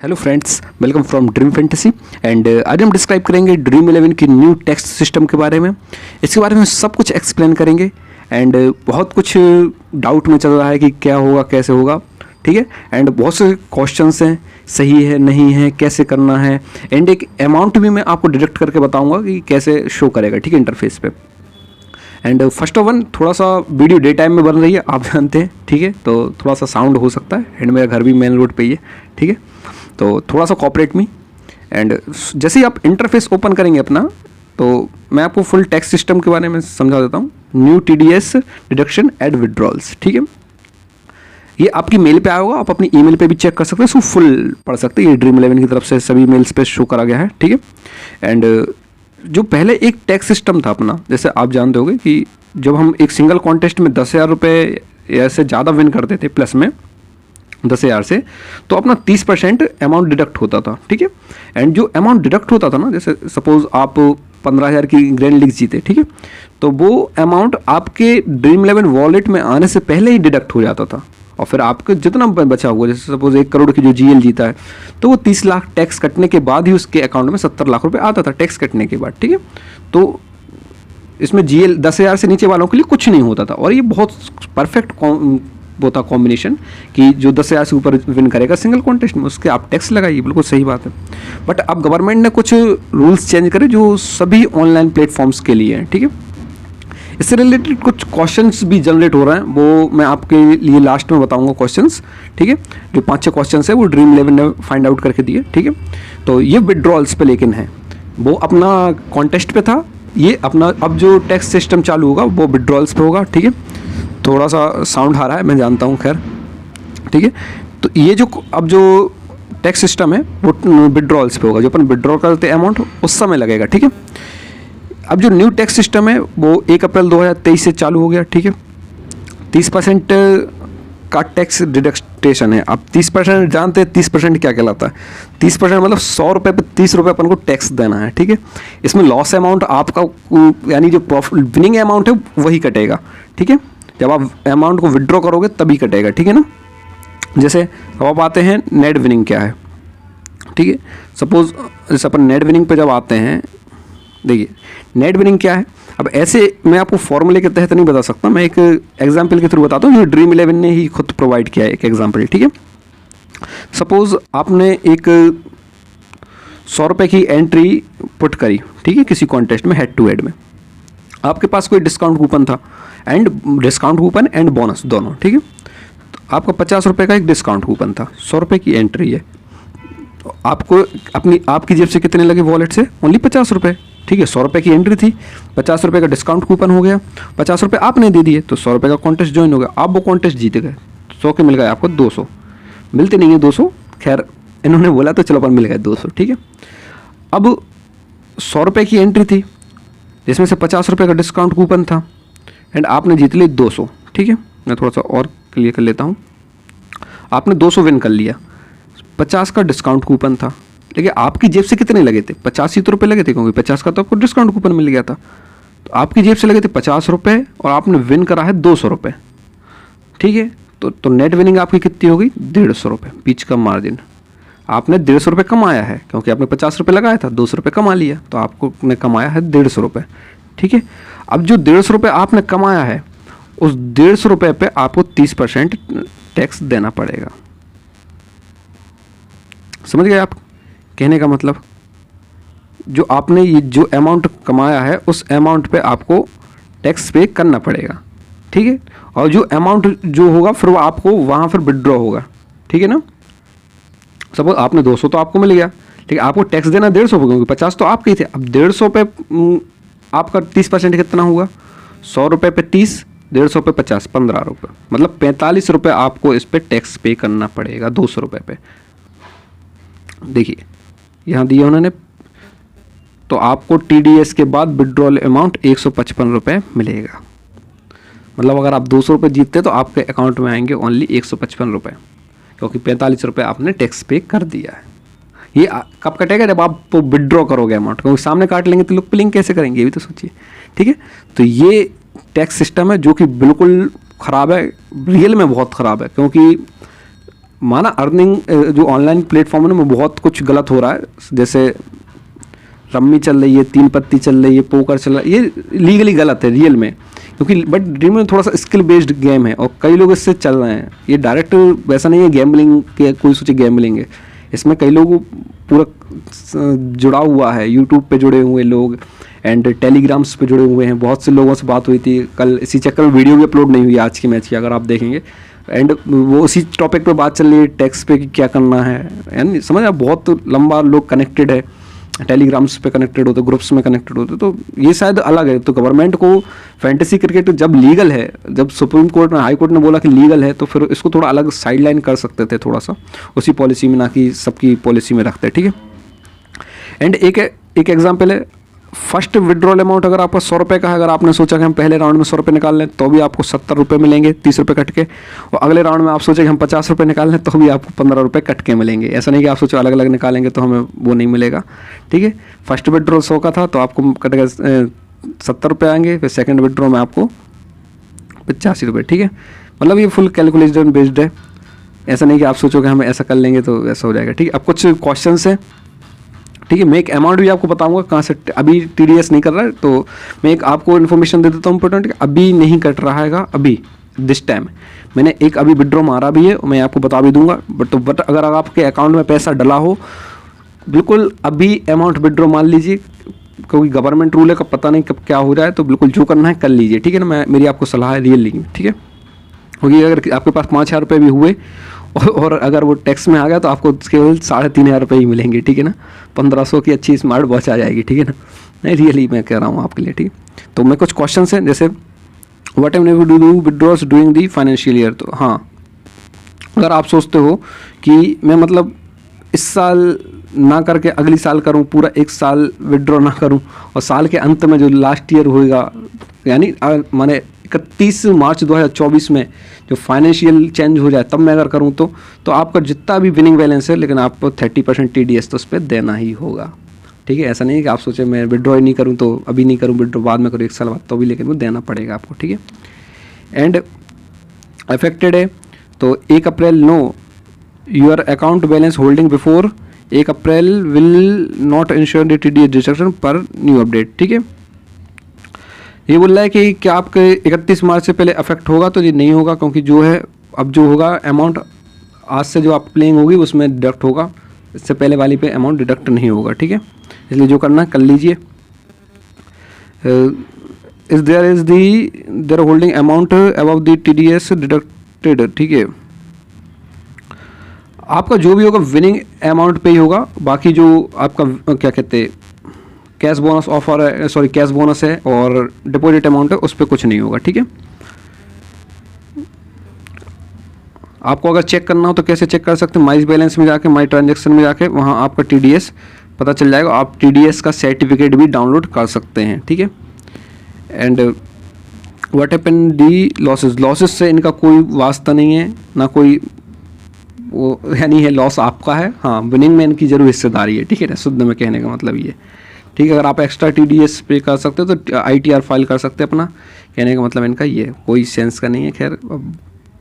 Hello friends, welcome from dream fantasy. And आज हम describe करेंगे ड्रीम 11 की न्यू टेक्स्ट सिस्टम के बारे में। इसके बारे में सब कुछ एक्सप्लेन करेंगे एंड बहुत कुछ डाउट में चल रहा है कि क्या होगा कैसे होगा, ठीक है। एंड बहुत से क्वेश्चंस हैं, सही है नहीं है, कैसे करना है, एंड एक अमाउंट भी मैं आपको डिडक्ट करके बताऊंगा कि कैसे शो करेगा, ठीक है, इंटरफेस पे। एंड फर्स्ट ऑफ वन, थोड़ा सा वीडियो डे टाइम में बन रही है, आप जानते हैं, ठीक है, तो थोड़ा सा साउंड हो सकता है। एंड मेरा घर भी मेन रोड पे ही है, ठीक है, तो थोड़ा सा कॉपरेट मी। एंड जैसे ही आप इंटरफेस ओपन करेंगे अपना, तो मैं आपको फुल टैक्स सिस्टम के बारे में समझा देता हूँ। New TDS deduction and withdrawals, ठीक है, ये आपकी मेल पे आया होगा, आप अपनी ईमेल पे भी चेक कर सकते हैं, इसको फुल पढ़ सकते हैं। ये ड्रीम 11 की तरफ से सभी मेल्स पे शो करा गया है, ठीक है। एंड जो पहले एक टैक्स सिस्टम था अपना, जैसे आप जानते होंगे कि जब हम एक सिंगल कॉन्टेस्ट में 10,000 रुपये या से ज़्यादा विन करते थे प्लस में 10,000 से, तो अपना 30% अमाउंट डिडक्ट होता था, ठीक है। एंड जो अमाउंट डिडक्ट होता था ना, जैसे सपोज आप 15,000 की ग्रैंड लीग जीते, ठीक है, तो वो अमाउंट आपके ड्रीम 11 वॉलेट में आने से पहले ही डिडक्ट हो जाता था। और फिर आपको जितना बचा हुआ, जैसे सपोज 1 करोड़ की जो GL जीता है, तो वो 30 लाख टैक्स कटने के बाद ही उसके अकाउंट में 70 लाख रुपए आता था टैक्स कटने के बाद, ठीक है। तो इसमें GL 10,000 से नीचे वालों के लिए कुछ नहीं होता था। और ये बहुत परफेक्ट वो था कॉम्बिनेशन कि जो 10,000 से ऊपर विन करेगा सिंगल कॉन्टेस्ट में, उसके आप टैक्स लगाइए, बिल्कुल सही बात है। बट अब गवर्नमेंट ने कुछ रूल्स चेंज करे जो सभी ऑनलाइन प्लेटफॉर्म्स के लिए हैं, ठीक है। इससे रिलेटेड कुछ क्वेश्चंस भी जनरेट हो रहे हैं, वो मैं आपके लिए लास्ट में बताऊंगा क्वेश्चंस, ठीक है। जो 5-6 क्वेश्चंस है वो ड्रीम 11 ने फाइंड आउट करके दिए, ठीक है। तो ये विड्रॉल्स पे लेकिन है, वो अपना कॉन्टेस्ट पे था, ये अपना अब जो टैक्स सिस्टम चालू होगा वो विड्रॉल्स पे होगा, ठीक है। थोड़ा सा साउंड आ रहा है, मैं जानता हूँ, खैर, ठीक है। तो ये जो अब जो टैक्स सिस्टम है वो विड्रॉल्स पे होगा, जो अपन विड्रॉ करते अमाउंट उस समय लगेगा, ठीक है। अब जो न्यू टैक्स सिस्टम है वो 1 अप्रैल 2023 से चालू हो गया, ठीक है। 30% का टैक्स डिडक्टेशन है। अब 30% जानते हैं 30% क्या कहलाता है। 30% मतलब 100 रुपये पे 30 रुपये अपन को टैक्स देना है, ठीक है। इसमें लॉस अमाउंट आपका, यानी जो प्रॉफिट विनिंग अमाउंट है वही कटेगा, ठीक है। जब आप अमाउंट को विड्रॉ करोगे तभी कटेगा, ठीक है ना। जैसे अब आप आते हैं नेट विनिंग क्या है, ठीक है। सपोज जैसे अपन नेट विनिंग पे जब आते हैं, देखिए नेट विनिंग क्या है। अब ऐसे मैं आपको फॉर्मूले के तहत नहीं बता सकता, मैं एक एग्जांपल के थ्रू बताता हूँ जो ड्रीम 11 ने ही खुद प्रोवाइड किया है, एक एग्जांपल, ठीक है। सपोज आपने एक 100 रुपये की एंट्री पुट करी, ठीक है, किसी कॉन्टेस्ट में हेड टू हेड में। आपके पास कोई डिस्काउंट कूपन था, and discount coupon and bonus दोनों, ठीक है। तो आपका 50 रुपये का एक डिस्काउंट कूपन था, 100 रुपये की एंट्री है, तो आपको आपकी जेब से कितने लगे वॉलेट से? ओनली 50 रुपये, ठीक है। 100 रुपये की एंट्री थी, 50 रुपये का डिस्काउंट कूपन हो गया, 50 रुपये आपने दे दिए, तो 100 रुपये का कॉन्टेस्ट ज्वाइन हो गया। आप वो कॉन्टेस्ट जीत गए, 100 के मिल गए आपको 200, मिलते नहीं है 200, खैर इन्होंने बोला तो चलो अपन मिल गए 200, ठीक है। अब 100 रुपये की एंट्री थी जिसमें से 50 रुपये का डिस्काउंट कूपन था, एंड आपने जीत ली 200, ठीक है। मैं थोड़ा सा और क्लियर कर लेता हूँ। आपने 200 विन कर लिया, 50 का डिस्काउंट कूपन था, लेकिन आपकी जेब से कितने लगे थे? 50 ही तो रुपये लगे थे, क्योंकि 50 का तो आपको डिस्काउंट कूपन मिल गया था। तो आपकी जेब से लगे थे 50 रुपये और आपने विन करा है 200 रुपये, ठीक है। तो नेट विनिंग आपकी कितनी होगी? 150 रुपये, बीच का मार्जिन। आपने 150 रुपये कमाया है, क्योंकि आपने 50 रुपये लगाया था, 200 रुपये कमा लिया, तो आपको ने कमाया है 150 रुपये, ठीक है। अब जो 150 रुपये आपने कमाया है, उस 150 रुपये पे आपको 30% टैक्स देना पड़ेगा। समझ गए आप कहने का मतलब? जो आपने ये जो अमाउंट कमाया है उस अमाउंट पे आपको टैक्स पे करना पड़ेगा, ठीक है। और जो अमाउंट जो होगा फिर वो आपको वहाँ फिर विड्रॉ होगा, ठीक है ना। सपोज आपने 200 तो आपको मिल गया, ठीक है, आपको टैक्स देना 150 क्योंकि 50 तो आपके ही थे। अब 150 पे आपका 30% कितना हुआ? 100 रुपये पे 30, 150 पे 50, 15 रुपये, मतलब 45 रुपये आपको इस पर टैक्स पे करना पड़ेगा 200 रुपये पे। देखिए यहाँ दिया उन्होंने, तो आपको TDS के बाद विड्रॉल अमाउंट 155 रुपये मिलेगा। मतलब अगर आप 200 रुपये जीतते तो आपके अकाउंट में आएंगे ओनली 155 रुपये, क्योंकि 45 रुपये आपने टैक्स पे कर दिया है। ये कब कटेगा? जब आप विड्रॉ करोगे अमाउंट, क्योंकि सामने काट लेंगे तो लोग पिलिंग कैसे करेंगे, ये भी तो सोचिए, ठीक है। तो ये टैक्स सिस्टम है जो कि बिल्कुल ख़राब है, रियल में बहुत ख़राब है, क्योंकि माना अर्निंग जो ऑनलाइन प्लेटफॉर्म है ना, में बहुत कुछ गलत हो रहा है। जैसे रम्मी चल रही है, 3 पत्ती चल रही है, पोकर चल रहा है, ये लीगली गलत है रियल में, क्योंकि बट ड्रीम में थोड़ा सा स्किल बेस्ड गेम है और कई लोग इससे चल रहे हैं। ये डायरेक्ट वैसा नहीं है गैम्बलिंग के, कोई सोचे गैम्बलिंग है, इसमें कई लोग पूरा जुड़ा हुआ है। यूट्यूब पे जुड़े हुए लोग एंड टेलीग्राम्स पे जुड़े हुए हैं। बहुत से लोगों से बात हुई थी कल, इसी चक्कर में वीडियो भी अपलोड नहीं हुई आज के मैच की, अगर आप देखेंगे। एंड वो उसी टॉपिक पे बात चल रही है टैक्स पे कि क्या करना है, यानी समझ आप, बहुत लंबा लोग कनेक्टेड है, टेलीग्राम्स पे कनेक्टेड होते, ग्रुप्स में कनेक्टेड होते। तो ये शायद अलग है। तो गवर्नमेंट को फैंटेसी क्रिकेट जब लीगल है, जब सुप्रीम कोर्ट ने, हाई कोर्ट ने बोला कि लीगल है, तो फिर इसको थोड़ा अलग साइडलाइन कर सकते थे थोड़ा सा उसी पॉलिसी में, ना कि सबकी पॉलिसी में रखते, ठीक है। एंड एक एग्जाम्पल है, फर्स्ट विड्रॉल अमाउंट अगर आपका 100 रुपये का है, अगर आपने सोचा कि हम पहले राउंड में 100 रुपये निकाल लें तो भी आपको 70 रुपये मिलेंगे, 30 रुपये कट के। और अगले राउंड में आप सोचे कि हम 50 रुपये निकाल लें तो भी आपको 15 रुपये कट के मिलेंगे। ऐसा नहीं कि आप सोचो अलग अलग निकालेंगे तो हमें वो नहीं मिलेगा, ठीक है। फर्स्ट विड्रॉल 100 का था तो आपको कट के 70 रुपये आएंगे, फिर सेकेंड विड्रॉल में आपको 85 रुपये, ठीक है। मतलब ये फुल कैलकुलेशन बेस्ड है, ऐसा नहीं कि आप सोचो कि हम ऐसा कर लेंगे तो ऐसा हो जाएगा, ठीक है। अब कुछ क्वेश्चन हैं, ठीक है। मैं एक अमाउंट भी आपको बताऊंगा कहाँ से, अभी TDS नहीं कर रहा है तो मैं एक आपको इन्फॉर्मेशन दे देता हूँ इंपॉर्टेंट, अभी नहीं कट रहा है अभी दिस टाइम। मैंने एक अभी विड्रॉ मारा भी है, मैं आपको बता भी दूंगा। बट अगर आपके अकाउंट में पैसा डला हो, बिल्कुल अभी अमाउंट विड्रॉ मान लीजिए, क्योंकि गवर्नमेंट रूल है, कब पता नहीं कब क्या हो जाए, तो बिल्कुल जो करना है कर लीजिए, ठीक है ना। मेरी आपको सलाह है रियली, ठीक है। क्योंकि अगर आपके पास 5,000 रुपये भी हुए और अगर वो टैक्स में आ गया तो आपको केवल 3,500 रुपये ही मिलेंगे, ठीक है ना। 1500 की अच्छी स्मार्ट वॉच आ जाएगी, ठीक है ना। नहीं रियली मैं कह रहा हूँ आपके लिए, ठीक है। तो मैं कुछ क्वेश्चन हैं, जैसे what time you do withdrawals doing the financial year. तो हाँ, अगर आप सोचते हो कि मैं मतलब इस साल ना करके अगली साल करूं, पूरा एक साल विड्रॉ ना करूं और साल के अंत में जो लास्ट ईयर होएगा, यानी माने 31 मार्च 2024 में जो फाइनेंशियल चेंज हो जाए तब मैं अगर करूं तो आपका जितना भी विनिंग बैलेंस है, लेकिन आपको 30% TDS तो उस पर देना ही होगा, ठीक है। ऐसा नहीं है कि आप सोचे मैं विड्रॉ ही नहीं करूं तो अभी नहीं करूं, विड्रॉ बाद में करूं 1 साल बाद, तो भी लेकिन वो देना पड़ेगा आपको, ठीक है। एंड अफेक्टेड है तो 1 April know your account balance holding before 1 April will not insure the TDS deduction पर न्यू अपडेट, ठीक है। ये बोल रहा है कि क्या आपके 31 मार्च से पहले अफेक्ट होगा, तो ये नहीं होगा, क्योंकि जो है अब जो होगा अमाउंट आज से जो आप प्लेइंग होगी उसमें डिडक्ट होगा, इससे पहले वाली पे अमाउंट डिडक्ट नहीं होगा, ठीक है। इसलिए जो करना है कर लीजिए। Is there holding amount above the TDS deducted, ठीक है। आपका जो भी होगा विनिंग अमाउंट पे ही होगा, बाकी जो आपका क्या कहते हैं कैश बोनस ऑफर है, सॉरी कैश बोनस है और डिपॉजिट अमाउंट है, उस पर कुछ नहीं होगा, ठीक है। आपको अगर चेक करना हो तो कैसे चेक कर सकते हैं, माई बैलेंस में जाके, माई ट्रांजेक्शन में जाके, वहाँ आपका TDS पता चल जाएगा। आप TDS का सर्टिफिकेट भी डाउनलोड कर सकते हैं, ठीक है। And what happen the losses से इनका कोई वास्ता नहीं है, ना कोई वो, यानी है लॉस आपका है, हाँ विनिंग में इनकी जरूर हिस्सेदारी है, ठीक है ना। शुद्ध में कहने का मतलब ये, ठीक है। अगर आप एक्स्ट्रा TDS पे कर सकते हो तो ITR फाइल कर सकते हैं अपना, कहने का मतलब इनका ये कोई सेंस का नहीं है। खैर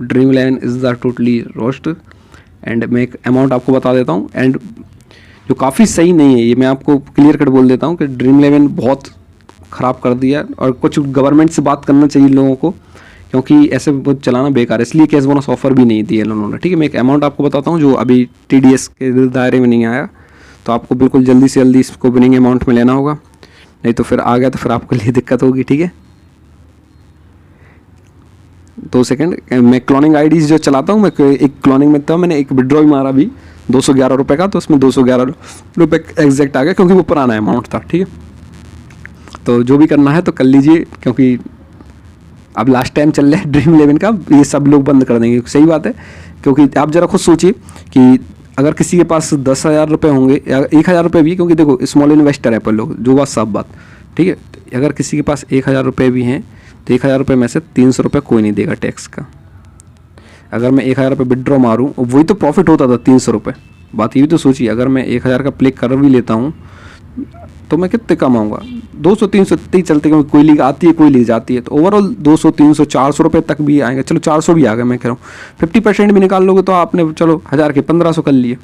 dream 11 is the totally roast. And मैं एक अमाउंट आपको बता देता हूँ, एंड जो काफ़ी सही नहीं है, ये मैं आपको क्लियर कट बोल देता हूँ कि ड्रीम 11 बहुत ख़राब कर दिया, और कुछ गवर्नमेंट से बात करना चाहिए लोगों को, क्योंकि ऐसे वो चलाना बेकार है। इसलिए कैश बोनस ऑफर भी नहीं दिया उन्होंने, ठीक है। मैं एक अमाउंट आपको बताता हूँ जो अभी TDS के दायरे में नहीं आया, तो आपको बिल्कुल जल्दी से जल्दी इसको विनिंग अमाउंट में लेना होगा, नहीं तो फिर आ गया तो फिर आपके लिए दिक्कत होगी, ठीक है। 2 सेकंड, मैं क्लोनिंग IDs जो चलाता हूँ, मैं एक क्लोनिंग में था, मैंने एक विड्रॉ भी मारा भी 211 रुपये का, तो उसमें 211 रुपये एग्जैक्ट आ गया, क्योंकि वो पुराना अमाउंट था, ठीक है। तो जो भी करना है तो कर लीजिए, क्योंकि अब लास्ट टाइम चल रहा है ड्रीम 11 का, ये सब लोग बंद कर देंगे, सही बात है। क्योंकि आप ज़रा खुद सोचिए कि अगर किसी के पास 10,000 रुपये होंगे या 1,000 रुपये भी, क्योंकि देखो स्मॉल इन्वेस्टर है पर लोग, जो बात सब बात, ठीक है। अगर किसी के पास 1,000 रुपये भी हैं तो 1,000 रुपये में से 300 रुपये कोई नहीं देगा टैक्स का। अगर मैं 1,000 रुपये विड्रॉ मारूँ, वही तो प्रॉफिट होता था 300 रुपये। बात ये भी तो सोचिए, अगर मैं 1,000 का प्ले कर भी लेता हूँ तो मैं कितने कमाऊँगा, 200-300 ही चलते, क्योंकि कोई लीग आती है कोई लीग जाती है, तो ओवरऑल 200-300-400 रुपये तक भी आएंगे। चलो 400 भी आ गए, मैं कह रहा हूँ 50% भी निकाल लोगे तो आपने चलो 1000 के 1500 कर लिए,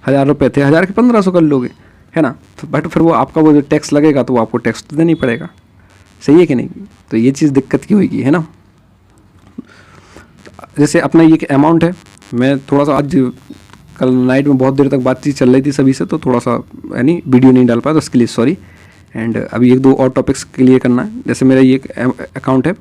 1000 रुपये थे 1000 के 1500 कर लोगे, है ना। तो बट फिर वो आपका वो जो टैक्स लगेगा तो वो आपको टैक्स तो देना ही पड़ेगा, सही है कि नहीं। तो ये चीज़ दिक्कत की होगी, है ना। जैसे अपना ये अमाउंट है, मैं थोड़ा सा आज कल नाइट में बहुत देर तक बातचीत चल रही थी सभी से, तो थोड़ा सा यानी वीडियो नहीं डाल पाया, तो उसके लिए सॉरी। एंड अभी 1-2 और टॉपिक्स क्लियर करना है। जैसे मेरा ये अकाउंट है,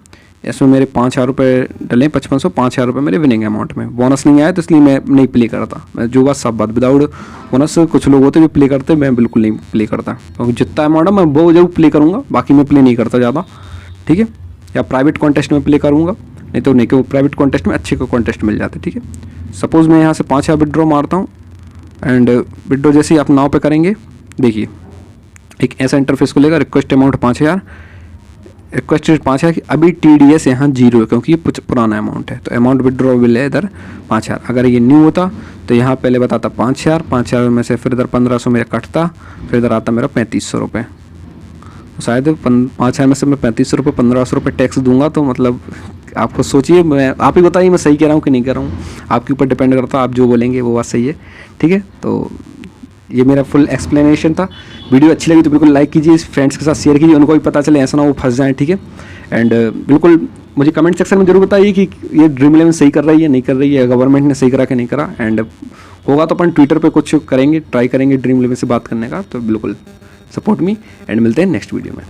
इसमें मेरे 5000 रुपये डले, 5500, 5000 रुपये मेरे विनिंग अमाउंट में। बोनस नहीं आया तो इसलिए मैं नहीं प्ले करता, मैं जो बात सब बात विदाउट बोनस। कुछ लोग होते जो प्ले करते, मैं बिल्कुल नहीं प्ले करता, क्योंकि जितना अमाउंट है मैं वो जरूर प्ले करूँगा, बाकी मैं प्ले नहीं करता ज़्यादा, ठीक है। या प्राइवेट कॉन्टेस्ट में प्ले करूँगा, नहीं तो नहीं, कि प्राइवेट कॉन्टेस्ट में अच्छे को कॉन्टेस्ट मिल जाते, ठीक है। सपोज़ मैं यहाँ से 5000 विड्रॉ मारता हूँ, एंड विड्रॉ जैसे ही आप नाव पे करेंगे, देखिए एक ऐसा इंटरफेस को लेगा, रिक्वेस्ट अमाउंट 5000, रिक्वेस्ट 5000 की अभी TDS यहाँ 0 है, क्योंकि ये पुराना अमाउंट है, तो अमाउंट विड्रॉवेबल है इधर 5000। अगर ये न्यू होता तो यहाँ पहले बताता 5000 में से फिर इधर 1500 मेरा कटता, फिर इधर आता मेरा 3500 रुपये। शायद 5000 में से मैं 3500 रुपये 1500 रुपये टैक्स दूंगा, तो मतलब आपको सोचिए, मैं आप ही बताइए मैं सही कह रहा हूँ कि नहीं कह रहा हूँ, आपके ऊपर डिपेंड करता है, आप जो बोलेंगे वो बात सही है, ठीक है। तो ये मेरा फुल एक्सप्लेनेशन था। वीडियो अच्छी लगी तो बिल्कुल लाइक कीजिए, फ्रेंड्स के साथ शेयर कीजिए, उनको भी पता चले, ऐसा ना वो फंस जाएँ, ठीक है। एंड बिल्कुल मुझे कमेंट सेक्शन में जरूर बताइए कि ये ड्रीम 11 सही कर रही है नहीं कर रही है, गवर्नमेंट ने सही करा कि नहीं करा। एंड होगा तो अपन ट्विटर पे कुछ करेंगे, ट्राई करेंगे ड्रीम 11 से बात करने का, तो बिल्कुल सपोर्ट मी, एंड मिलते हैं नेक्स्ट वीडियो में।